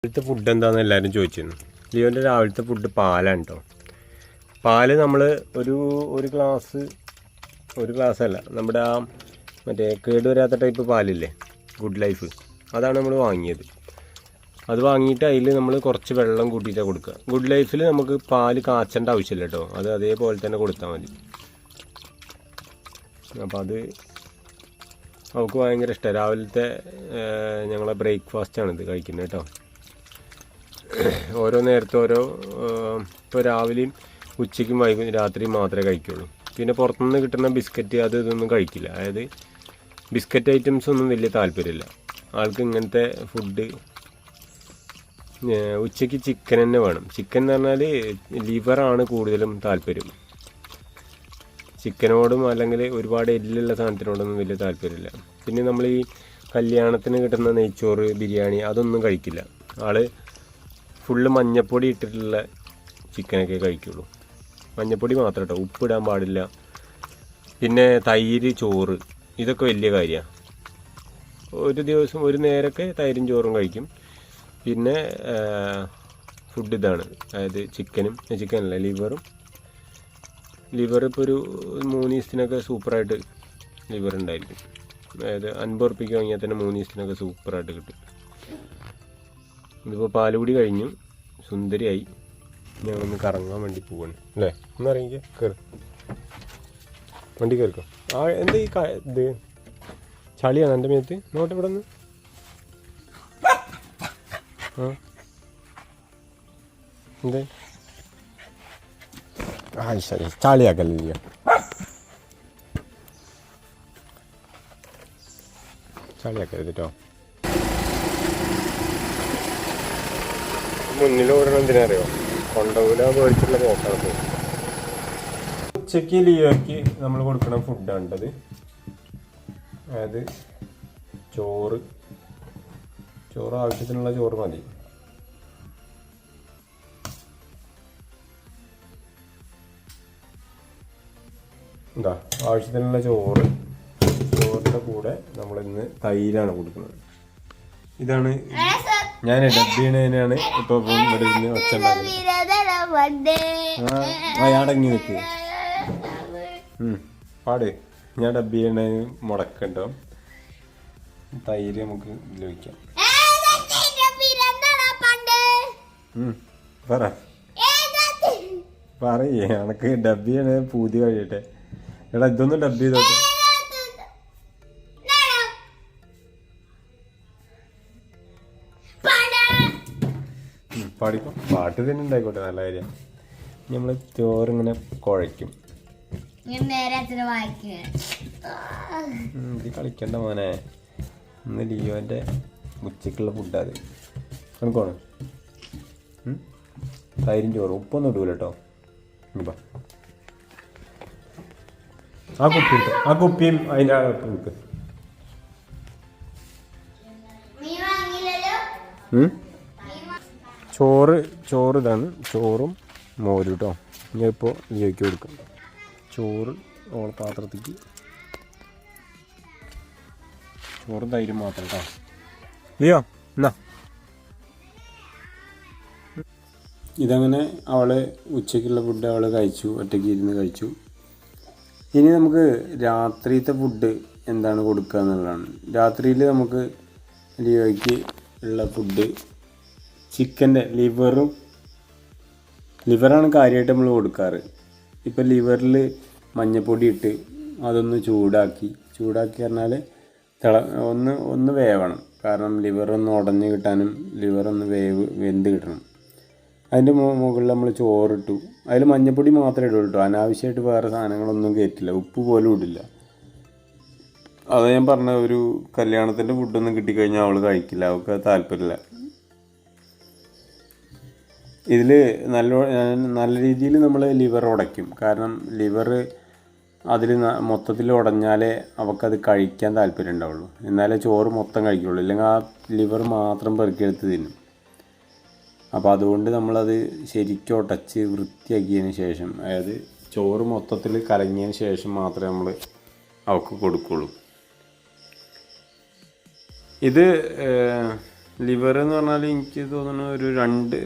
രാവിലത്തെ ഫുഡ് എന്താണെന്ന് എല്ലാവരും ചോദിച്ചിരുന്നു. ലിയോൻ്റെ രാവിലത്തെ ഫുഡ് പാലാണ് കേട്ടോ. പാല് നമ്മൾ ഒരു ഗ്ലാസ് അല്ല, നമ്മുടെ ആ മറ്റേ കേടുവരാത്ത ടൈപ്പ് പാലില്ലേ, ഗുഡ് ലൈഫ്, അതാണ് നമ്മൾ വാങ്ങിയത്. അത് വാങ്ങിയിട്ട് അതിൽ നമ്മൾ കുറച്ച് വെള്ളം കൂട്ടിയിട്ടാണ് കൊടുക്കുക. ഗുഡ് ലൈഫിൽ നമുക്ക് പാല് കാച്ചേണ്ട ആവശ്യമില്ല കേട്ടോ, അത് അതേപോലെ തന്നെ കൊടുത്താൽ മതി. അപ്പോൾ അത് അവൾക്ക് ഭയങ്കര ഇഷ്ടമാണ്. രാവിലത്തെ ഞങ്ങളെ ബ്രേക്ക്ഫാസ്റ്റാണിത് കഴിക്കുന്നത് കേട്ടോ. ഓരോ നേരത്തെ ഇപ്പോൾ രാവിലെയും ഉച്ചയ്ക്കും രാത്രിയും മാത്രമേ കഴിക്കുള്ളൂ. പിന്നെ പുറത്തുനിന്ന് കിട്ടുന്ന ബിസ്ക്കറ്റ് ഇതൊന്നും കഴിക്കില്ല. അതായത് ബിസ്ക്കറ്റ് ഐറ്റംസ് ഒന്നും വലിയ താല്പര്യമില്ല ആൾക്ക്. ഇങ്ങനത്തെ ഫുഡ് ഉച്ചയ്ക്ക് ചിക്കൻ തന്നെ വേണം. ചിക്കൻ എന്ന് പറഞ്ഞാൽ ലിവറാണ് കൂടുതലും താല്പര്യം. ചിക്കനോടും അല്ലെങ്കിൽ ഒരുപാട് എല്ലുള്ള സാധനത്തിനോടൊന്നും വലിയ താല്പര്യമില്ല. പിന്നെ നമ്മൾ ഈ കല്യാണത്തിന് കിട്ടുന്ന നെയ്ച്ചോറ്, ബിരിയാണി അതൊന്നും കഴിക്കില്ല ആൾ. ഫുള്ള് മഞ്ഞപ്പൊടി ഇട്ടിട്ടുള്ള ചിക്കനൊക്കെ കഴിക്കുള്ളൂ. മഞ്ഞപ്പൊടി മാത്രം കേട്ടോ, ഉപ്പിടാൻ പാടില്ല. പിന്നെ തൈര്, ചോറ്, ഇതൊക്കെ വലിയ കാര്യമാണ്. ഒരു ദിവസം ഒരു നേരമൊക്കെ തൈരും ചോറും കഴിക്കും. പിന്നെ ഫുഡ് ഇതാണ്, അതായത് ചിക്കനല്ല ലിവർ ഇപ്പോൾ ഒരു 3 ദിവസത്തിനൊക്കെ സൂപ്പറായിട്ട് ലിവർ ഉണ്ടായിരിക്കും. അതായത് 50 ഉറുപ്പിക വാങ്ങിയാൽ തന്നെ 3 ദിവസത്തിനൊക്കെ സൂപ്പറായിട്ട് കിട്ടും. ഇതിപ്പോൾ പാലുകൂടി കഴിഞ്ഞു, സുന്ദരിയായി. ഞങ്ങളൊന്ന് കറങ്ങാൻ വേണ്ടി പോവാണ് അല്ലേ? ഒന്ന് ഇറങ്ങിക്കേ, കയറി വണ്ടി കയറിക്കോ. എന്താ ഈ ഇത് ചളിയാണ് എൻ്റെ മേത്ത്? നോട്ട് ഇവിടെ നിന്ന് എന്തേ ശരി, ചളിയാക്കല്ലേ ചളിയാക്കരുത് കേട്ടോ. മുന്നിൽ ഓടണം, എന്തിനറിയോ? കൊണ്ടൂല മേടിച്ചുള്ള പോക്കാണ്. ഉച്ചയ്ക്ക് ലിയോയ്ക്ക് നമ്മൾ കൊടുക്കുന്ന ഫുഡാണിത്. അതായത് ചോറ് ആവശ്യത്തിനുള്ള ചോറ് മതി. എന്താ ആവശ്യത്തിനുള്ള ചോറിൻ്റെ കൂടെ നമ്മളിന്ന് തൈരാണ് കൊടുക്കുന്നത്. ഇതാണ് ഞാൻ ഡബ്ബിയാണ് ഇപ്പോൾ ഇവിടെ ഇരുന്ന് ഒച്ച ഉണ്ടാക്കുന്നത്. അടങ്ങി നിൽക്ക് പാട്. ഞാൻ ഡബ്ബിയാണ് മുടക്കണ്ടോ. തൈര് നമുക്ക് ഇതിൽ വയ്ക്കാം. പറയേ, എനക്ക് ഡബ്ബിയാണ് പൂതി കഴിയട്ടെ. എടാ ഇതൊന്നും ഡബ്ബി ചെയ്തോട്ടെ. പാടിക്കോ, പാട്ട് തന്നെ ഉണ്ടായിക്കോട്ടെ, നല്ല കാര്യം. നമ്മൾ ചോറിങ്ങനെ കുഴയ്ക്കും. ഇത് കളിക്കണ്ട മോനെ, ഇന്ന് ലിയോൻ്റെ ഉച്ചക്കുള്ള ഫുഡാ അത്. നമുക്കാണ് തൈരും ചോറും, ഉപ്പൊന്നും ഇടൂല കേട്ടോ. ഇപ്പം ആ കുപ്പിയും അതിൻ്റെ അകത്ത് ചോറ് ഇതാണ്, ചോറും മോരും കേട്ടോ. ഞാൻ ഇപ്പോൾ ലിയോയ്ക്ക് കൊടുക്കാം. ചോറ് ഓളെ പാത്രത്തേക്ക്, ചോറും തൈരും മാത്രം കേട്ടോ. ലിയോ എന്നാ. ഇതങ്ങനെ അവൾ ഉച്ചയ്ക്കുള്ള ഫുഡ് അവൾ കഴിച്ചു, ഒറ്റയ്ക്ക് ഇരുന്ന് കഴിച്ചു. ഇനി നമുക്ക് രാത്രിയിലത്തെ ഫുഡ് എന്താണ് കൊടുക്കുക എന്നുള്ളതാണ്. രാത്രിയിൽ നമുക്ക് ലിയോയ്ക്ക് ഉള്ള ഫുഡ് ചിക്കൻ്റെ ലിവറാണ് കാര്യമായിട്ട് നമ്മൾ കൊടുക്കാറ്. ഇപ്പം ലിവറിൽ മഞ്ഞപ്പൊടി ഇട്ട് അതൊന്ന് ചൂടാക്കി പറഞ്ഞാൽ ഒന്ന് വേവണം. കാരണം ലിവറൊന്ന് ഉടഞ്ഞ് കിട്ടാനും ലിവറൊന്ന് വെന്ത് കിട്ടണം. അതിൻ്റെ മുകളിൽ നമ്മൾ ചോറിട്ടു. അതിൽ മഞ്ഞപ്പൊടി മാത്രമേ ഇടുള്ളൂ കേട്ടോ, അനാവശ്യമായിട്ട് വേറെ സാധനങ്ങളൊന്നും കയറ്റില്ല, ഉപ്പ് പോലും ഇടില്ല. അത് ഞാൻ പറഞ്ഞ ഒരു കല്യാണത്തിൻ്റെ ഫുഡൊന്നും കിട്ടിക്കഴിഞ്ഞാൽ അവൾ കഴിക്കില്ല, അവൾക്ക് താല്പര്യമില്ല. ഇതിൽ നല്ല രീതിയിൽ നമ്മൾ ലിവർ ഉടയ്ക്കും. കാരണം ലിവർ അതിൽ മൊത്തത്തിൽ ഉടഞ്ഞാലേ അവൾക്കത് കഴിക്കാൻ താല്പര്യം ഉണ്ടാവുള്ളൂ. എന്നാലേ ചോറ് മൊത്തം കഴിക്കുള്ളൂ, ഇല്ലെങ്കിൽ ആ ലിവർ മാത്രം പെറുക്കിയെടുത്ത് തിന്നും. അപ്പോൾ അതുകൊണ്ട് നമ്മളത് ശരിക്കും ഉടച്ച് വൃത്തിയാക്കിയതിന് ശേഷം, അതായത് ചോറ് മൊത്തത്തിൽ കലങ്ങിയതിന് ശേഷം മാത്രമേ നമ്മൾ അവൾക്ക് കൊടുക്കുള്ളൂ. ഇത് ലിവർ എന്ന് പറഞ്ഞാൽ എനിക്ക് തോന്നുന്നു ഒരു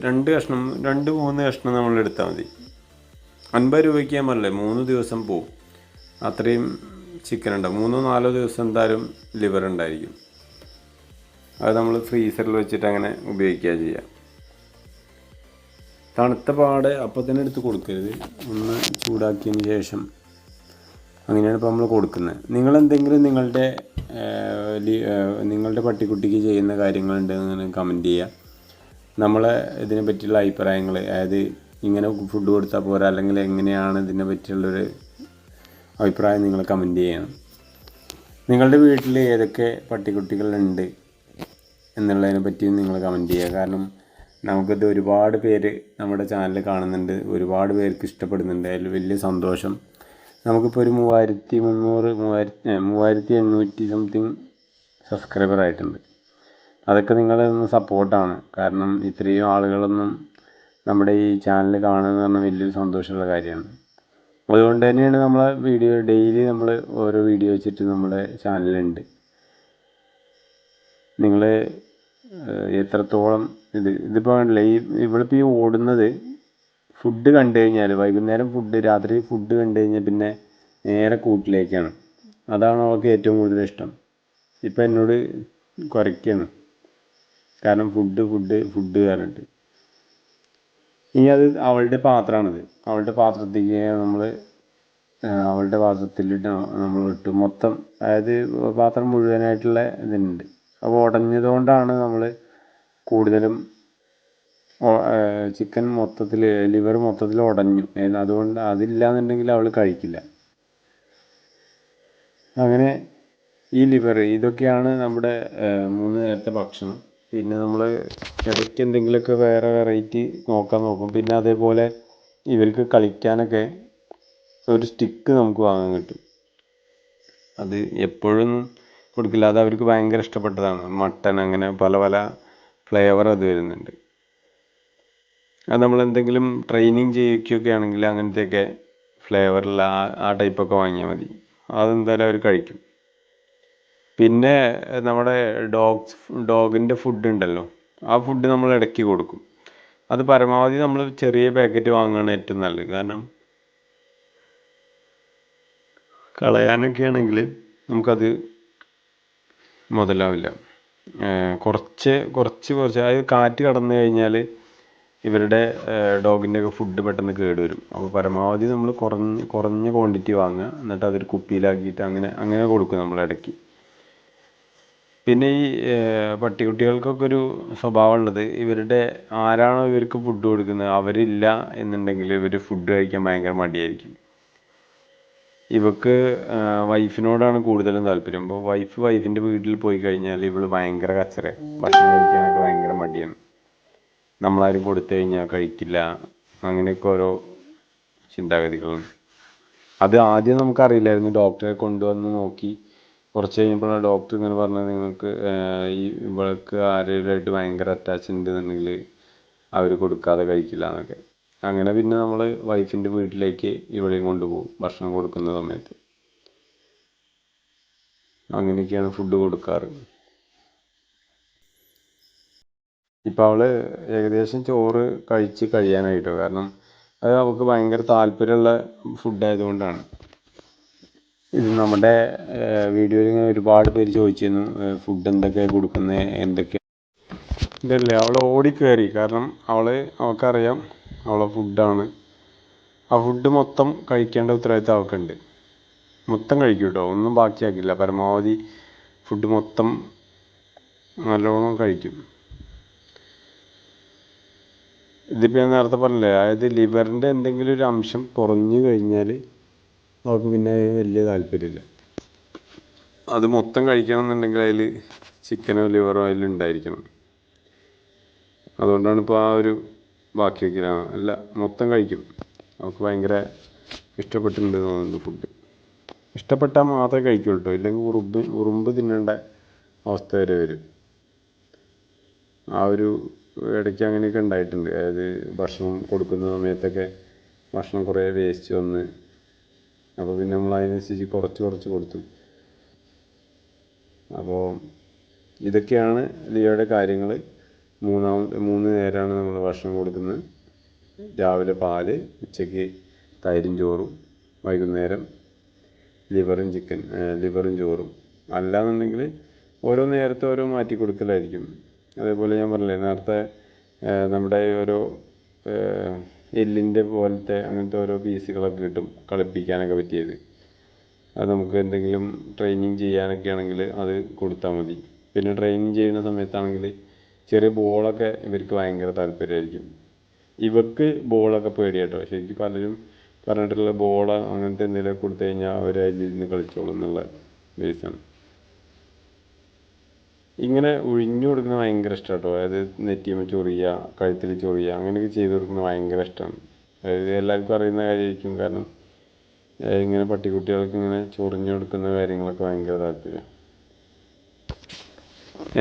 രണ്ട് കഷ്ണം 2-3 കഷ്ണം നമ്മൾ എടുത്താൽ മതി. 50 രൂപയ്ക്ക് ഞാൻ പറഞ്ഞില്ലേ 3 ദിവസം പോവും. അത്രയും ചിക്കൻ ഉണ്ടാവും. 3-4 ദിവസം എന്തായാലും ലിവർ ഉണ്ടായിരിക്കും. അത് നമ്മൾ ഫ്രീസറിൽ വെച്ചിട്ട് അങ്ങനെ ഉപയോഗിക്കുക ചെയ്യുക. തണുത്ത പാടെ അപ്പം തന്നെ എടുത്ത് കൊടുക്കരുത്. ഒന്ന് ചൂടാക്കിയതിന് ശേഷം അങ്ങനെയാണ് ഇപ്പോൾ നമ്മൾ കൊടുക്കുന്നത്. നിങ്ങളെന്തെങ്കിലും നിങ്ങളുടെ പട്ടിക്കുട്ടിക്ക് ചെയ്യുന്ന കാര്യങ്ങളുണ്ടെന്ന് കമൻറ്റ് ചെയ്യുക. നമ്മളെ ഇതിനെ പറ്റിയുള്ള അഭിപ്രായങ്ങൾ, അതായത് ഇങ്ങനെ ഫുഡ് കൊടുത്താൽ പോരാ അല്ലെങ്കിൽ എങ്ങനെയാണ് ഇതിനെ പറ്റിയുള്ളൊരു അഭിപ്രായം നിങ്ങൾ കമൻറ്റ് ചെയ്യണം. നിങ്ങളുടെ വീട്ടിൽ ഏതൊക്കെ പട്ടിക്കുട്ടികളുണ്ട് എന്നുള്ളതിനെ പറ്റിയും നിങ്ങൾ കമൻറ്റ് ചെയ്യുക. കാരണം നമുക്കിത് ഒരുപാട് പേര് നമ്മുടെ ചാനൽ കാണുന്നുണ്ട്, ഒരുപാട് പേർക്ക് ഇഷ്ടപ്പെടുന്നുണ്ട്. അതിൽ വലിയ സന്തോഷം. നമുക്കിപ്പോൾ ഒരു 3800 സംതിങ് സബ്സ്ക്രൈബർ ആയിട്ടുണ്ട്. അതൊക്കെ നിങ്ങളൊന്ന് സപ്പോർട്ടാണ്. കാരണം ഇത്രയും ആളുകളൊന്നും നമ്മുടെ ഈ ചാനൽ കാണുമെന്ന് പറഞ്ഞാൽ വലിയൊരു സന്തോഷമുള്ള കാര്യമാണ്. അതുകൊണ്ട് തന്നെയാണ് നമ്മളെ വീഡിയോ ഡെയിലി നമ്മൾ ഓരോ വീഡിയോ വെച്ചിട്ട് നമ്മുടെ ചാനലുണ്ട്. നിങ്ങൾ എത്രത്തോളം ഇതിപ്പോൾ കണ്ടില്ലേ, ഇവളിപ്പോൾ ഈ ഓടുന്നത് ഫുഡ് കണ്ടു കഴിഞ്ഞാൽ, വൈകുന്നേരം രാത്രി ഫുഡ് കണ്ടു കഴിഞ്ഞാൽ പിന്നെ നേരെ കൂട്ടിലേക്കാണ്. അതാണ് അവൾക്ക് ഏറ്റവും കൂടുതൽ ഇഷ്ടം. ഇപ്പം എന്നോട് കുരയ്ക്കുകയാണ്, കാരണം ഫുഡ് പറഞ്ഞിട്ട്. ഇനി അത് അവളുടെ പാത്രമാണിത്. അവളുടെ പാത്രത്തിലേക്ക് അവളുടെ പാത്രത്തിലിട്ട് നമ്മൾ ഇട്ട് മൊത്തം, അതായത് പാത്രം മുഴുവനായിട്ടുള്ള ഇതുണ്ട്. അപ്പോൾ ഉടഞ്ഞതുകൊണ്ടാണ് നമ്മൾ കൂടുതലും ചിക്കൻ ലിവർ മൊത്തത്തിൽ ഉടഞ്ഞു. അതുകൊണ്ട് അതില്ലാന്നുണ്ടെങ്കിൽ അവൾ കഴിക്കില്ല. അങ്ങനെ ഈ ലിവർ ഇതൊക്കെയാണ് നമ്മുടെ 3 നേരത്തെ ഭക്ഷണം. പിന്നെ നമ്മൾ ഇടയ്ക്ക് എന്തെങ്കിലുമൊക്കെ വേറെ വെറൈറ്റി നോക്കും. പിന്നെ അതേപോലെ ഇവർക്ക് കളിക്കാനൊക്കെ ഒരു സ്റ്റിക്ക് നമുക്ക് വാങ്ങാൻ കിട്ടും. അത് എപ്പോഴും കൊടുക്കില്ല, അത് അവർക്ക് ഭയങ്കര ഇഷ്ടപ്പെട്ടതാണ്. മട്ടൻ, അങ്ങനെ പല പല ഫ്ലേവർ അത് വരുന്നുണ്ട്. അത് നമ്മൾ എന്തെങ്കിലും ട്രെയിനിങ് ചെയ്യിക്കുകയൊക്കെ ആണെങ്കിൽ അങ്ങനത്തെയൊക്കെ ഫ്ലേവറിൽ ആ ടൈപ്പൊക്കെ വാങ്ങിയാൽ മതി. അതെന്തായാലും അവർ കഴിക്കും. പിന്നെ നമ്മുടെ ഡോഗിൻ്റെ ഫുഡ് ഉണ്ടല്ലോ, ആ ഫുഡ് നമ്മൾ ഇടയ്ക്ക് കൊടുക്കും. അത് പരമാവധി നമ്മൾ ചെറിയ പാക്കറ്റ് വാങ്ങുകയാണ് ഏറ്റവും നല്ലത്. കാരണം കളയാനൊക്കെ ആണെങ്കിൽ നമുക്കത് മുതലാവില്ല. കുറച്ച് അതായത് കാറ്റ് കടന്നു കഴിഞ്ഞാൽ ഇവരുടെ ഡോഗിൻ്റെയൊക്കെ ഫുഡ് പെട്ടെന്ന് കേടുവരും. അപ്പോൾ പരമാവധി നമ്മൾ കുറഞ്ഞ ക്വാണ്ടിറ്റി വാങ്ങുക, എന്നിട്ട് അതൊരു കുപ്പിയിലാക്കിയിട്ട് അങ്ങനെ കൊടുക്കും നമ്മൾ ഇടയ്ക്ക്. പിന്നെ ഈ പട്ടിക്കുട്ടികൾക്കൊക്കെ ഒരു സ്വഭാവമുള്ളത്, ആരാണോ ഇവർക്ക് ഫുഡ് കൊടുക്കുന്നത് അവരില്ല എന്നുണ്ടെങ്കിൽ ഇവർ ഫുഡ് കഴിക്കാൻ ഭയങ്കര മടിയായിരിക്കും. ഇവക്ക് വൈഫിനോടാണ് കൂടുതലും താല്പര്യം. അപ്പോൾ വൈഫിൻ്റെ വീട്ടിൽ പോയി കഴിഞ്ഞാൽ ഇവൾ ഭയങ്കര കച്ചറ, ഭക്ഷണം കഴിക്കാനൊക്കെ ഭയങ്കര മടിയാണ്. നമ്മളാരും കൊടുത്തു കഴിഞ്ഞാൽ കഴിക്കില്ല, അങ്ങനെയൊക്കെ ഓരോ ചിന്താഗതികളുണ്ട്. അത് ആദ്യം നമുക്കറിയില്ലായിരുന്നു. ഡോക്ടറെ കൊണ്ടുവന്ന് നോക്കി കുറച്ച് കഴിഞ്ഞപ്പോഴാണ് ഡോക്ടർ ഇങ്ങനെ പറഞ്ഞത്, നിങ്ങൾക്ക് ഇവൾക്ക് ആരെങ്കിലുമായിട്ട് ഭയങ്കര അറ്റാച്ച് ഉണ്ടെന്നുണ്ടെങ്കിൽ അവർ കൊടുക്കാതെ കഴിക്കില്ല എന്നൊക്കെ. അങ്ങനെ പിന്നെ നമ്മൾ വൈഫിൻ്റെ വീട്ടിലേക്ക് ഇവളെയും കൊണ്ടുപോകും ഭക്ഷണം കൊടുക്കുന്ന സമയത്ത്. അങ്ങനെയൊക്കെയാണ് ഫുഡ് കൊടുക്കാറ്. ഇപ്പോൾ അവൾ ഏകദേശം ചോറ് കഴിയാനായിട്ടോ. കാരണം അത് അവൾക്ക് ഭയങ്കര താല്പര്യമുള്ള ഫുഡായതുകൊണ്ടാണ്. ഇത് നമ്മുടെ വീഡിയോയിൽ ഇങ്ങനെ ഒരുപാട് പേര് ചോദിച്ചിരുന്നു ഫുഡ് എന്തൊക്കെയാണ് കൊടുക്കുന്നത്, ഇതല്ലേ അവൾ ഓടിക്കയറി. കാരണം അവൾക്കറിയാം അവളെ ഫുഡാണ്. ആ ഫുഡ് മൊത്തം കഴിക്കേണ്ട ഉത്തരവാദിത്തം അവൾക്കുണ്ട്. മൊത്തം കഴിക്കും കേട്ടോ, ഒന്നും ബാക്കിയാക്കില്ല. പരമാവധി ഫുഡ് മൊത്തം നല്ലോണം കഴിക്കും. ഇതിപ്പോൾ ഞാൻ നേരത്തെ പറഞ്ഞില്ലേ, അതായത് ലിവറിൻ്റെ എന്തെങ്കിലും ഒരു അംശം കുറഞ്ഞു കഴിഞ്ഞാൽ അവൾക്ക് പിന്നെ വലിയ താല്പര്യമില്ല. അത് മൊത്തം കഴിക്കണം എന്നുണ്ടെങ്കിൽ അതിൽ ചിക്കനോ ലിവറോ അതിലുണ്ടായിരിക്കണം. അതുകൊണ്ടാണ് ഇപ്പോൾ ആ ഒരു ബാക്കി വയ്ക്കലാണ്. അല്ല, മൊത്തം കഴിക്കും. അവൾക്ക് ഭയങ്കര ഇഷ്ടപ്പെട്ടിട്ടുണ്ട് തോന്നുന്നു ഫുഡ്. ഇഷ്ടപ്പെട്ടാൽ മാത്രമേ കഴിക്കുള്ളൂ കേട്ടോ, ഇല്ലെങ്കിൽ ഉറുമ്പ് തിന്നേണ്ട അവസ്ഥ വരെ വരും. ആ ഒരു ഇടയ്ക്ക് അങ്ങനെയൊക്കെ ഉണ്ടായിട്ടുണ്ട്. അതായത് ഭക്ഷണം കൊടുക്കുന്ന സമയത്തൊക്കെ ഭക്ഷണം കുറേ വേസ്റ്റ് വന്ന്, അപ്പോൾ പിന്നെ നമ്മൾ അതിനനുസരിച്ച് കുറച്ച് കൊടുത്തു. അപ്പോൾ ഇതൊക്കെയാണ് ലിയോയുടെ കാര്യങ്ങൾ. 3 നേരമാണ് നമ്മൾ ഭക്ഷണം കൊടുക്കുന്നത്. രാവിലെ പാല്, ഉച്ചയ്ക്ക് തൈരും ചോറും, വൈകുന്നേരം ലിവറും ചോറും. അല്ലാന്നുണ്ടെങ്കിൽ ഓരോ നേരത്തെ ഓരോ മാറ്റി കൊടുക്കലായിരിക്കും. അതേപോലെ ഞാൻ പറഞ്ഞില്ലേ നേരത്തെ നമ്മുടെ ഓരോ എല്ലിൻ്റെ പോലത്തെ അങ്ങനത്തെ ഓരോ പീസുകളൊക്കെ കിട്ടും കളിപ്പിക്കാനൊക്കെ പറ്റിയത്. അത് നമുക്ക് എന്തെങ്കിലും ട്രെയിനിങ് ചെയ്യാനൊക്കെ ആണെങ്കിൽ അത് കൊടുത്താൽ മതി. പിന്നെ ട്രെയിനിങ് ചെയ്യുന്ന സമയത്താണെങ്കിൽ ചെറിയ ബോളൊക്കെ ഇവർക്ക് ഭയങ്കര താല്പര്യമായിരിക്കും. ഇവർക്ക് ബോളൊക്കെ പേടിയാട്ടോ. ശരിക്കും പലരും പറഞ്ഞിട്ടുള്ള ബോൾ അങ്ങനത്തെ എന്തെങ്കിലുമൊക്കെ കൊടുത്തു കഴിഞ്ഞാൽ അവർ അതിലിരുന്ന് കളിച്ചോളും എന്നുള്ള ബേസാണ്. ഇങ്ങനെ ഉഴിഞ്ഞു കൊടുക്കുന്നത് ഭയങ്കര ഇഷ്ടമാണ് കേട്ടോ. അതായത് നെറ്റിയുമ്മ ചൊറിയുക, കഴുത്തിൽ ചൊറിയുക, അങ്ങനെയൊക്കെ ചെയ്ത് കൊടുക്കുന്നത് ഭയങ്കര ഇഷ്ടമാണ്. അതായത് എല്ലാവർക്കും അറിയുന്ന കാര്യമായിരിക്കും. കാരണം ഇങ്ങനെ പട്ടിക്കുട്ടികൾക്ക് ഇങ്ങനെ ചൊറിഞ്ഞു കൊടുക്കുന്ന കാര്യങ്ങളൊക്കെ ഭയങ്കര താല്പര്യം.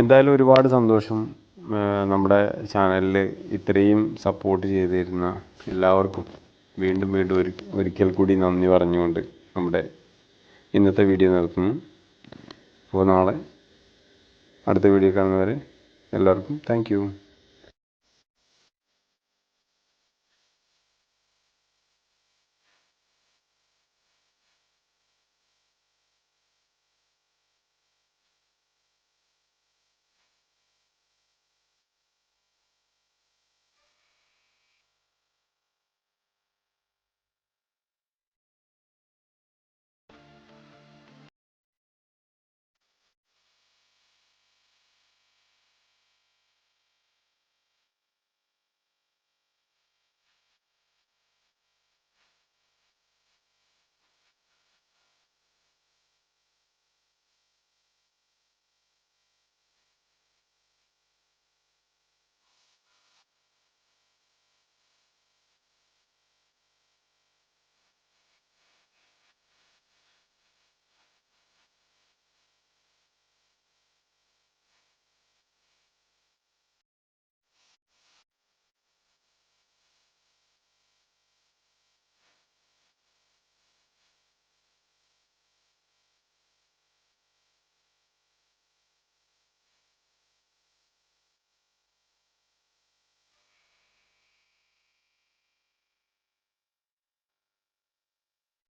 എന്തായാലും ഒരുപാട് സന്തോഷം. നമ്മുടെ ചാനലിൽ ഇത്രയും സപ്പോർട്ട് ചെയ്തിരുന്ന എല്ലാവർക്കും വീണ്ടും ഒരിക്കൽ കൂടി നന്ദി പറഞ്ഞുകൊണ്ട് നമ്മുടെ ഇന്നത്തെ വീഡിയോ നിർത്തുന്നു. അപ്പോൾ നാളെ അടുത്ത വീഡിയോ കാണുന്നവരെ എല്ലാവർക്കും താങ്ക് യു.